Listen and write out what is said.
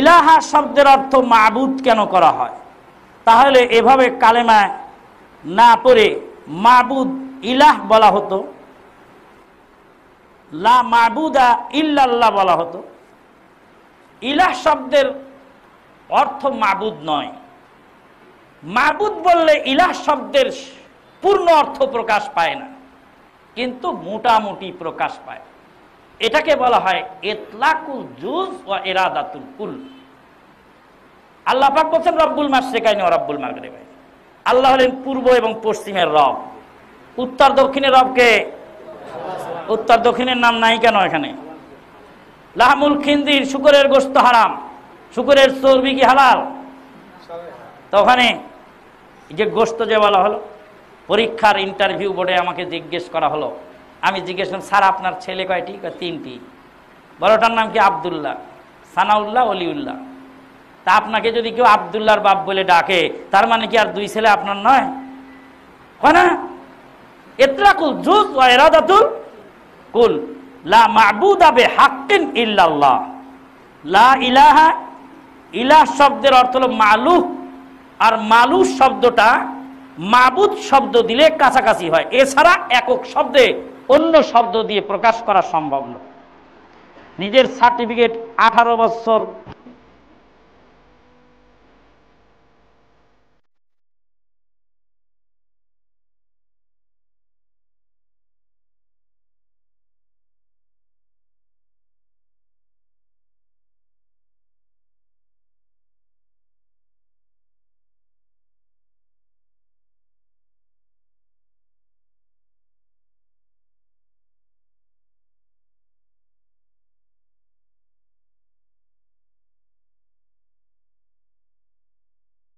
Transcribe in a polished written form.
ইলাহা শব্দের অর্থ মাবুদ কেন করা হয়? তাহলে এভাবে কালেমায় না পড়ে মাবুদ ইলাহ বলা হতো, লা মাবুদা ইল্লাল্লাহ বলা হতো। ইলাহ শব্দের অর্থ মাবুদ নয়। মাবুদ বললে ইলাহ শব্দের পূর্ণ অর্থ প্রকাশ পায় না, কিন্তু মোটামুটি প্রকাশ পায়। এটাকে বলা হয় ইতলাকুল জুজ ওয়া ইরাদাতুল কুল। আল্লাহ পাক বলেন রব্বুল মাশরিকাইনি ওয়া রব্বুল মাগরিবাইনি। আল্লাহ হলেন পূর্ব এবং পশ্চিমের রব। উত্তর দক্ষিণের রবকে? উত্তর দক্ষিণের নাম নাই কেন এখানে? লাহমুল খিনজির, শুকরের গোশত হারাম, শুকরের চর্বি কি হালাল? তো ওখানে যে গোশত যে বলা হলো, পরীক্ষার ইন্টারভিউ বোর্ডে আমাকে জিজ্ঞেস করা হলো, আমি জিজ্ঞেস করলাম স্যার আপনার ছেলে কয়টি? তিনটি। বড়টার নাম কি? আব্দুল্লাহ, সানাউল্লাহ, অলিউল্লাহ। তা আপনাকে যদি কেউ আব্দুল্লাহর বাপ বলে ডাকে, তার মানে কি আর দুই ছেলে আপনার নয়? হয় না? ইতলাকুল জুজ ওয়া ইরাদাতুল কুল। লা মাবুদা বিহাক্কিন ইল্লাল্লাহ। লা ইলাহা, ইলাহ শব্দের অর্থ হলো মালুহ, আর মালুহ শব্দটা মাবুদ শব্দ দিলে কাছাকাছি হয়, এছাড়া একক শব্দে অন্য শব্দ দিয়ে প্রকাশ করা সম্ভব নয়। নিজের সার্টিফিকেট 18 বছর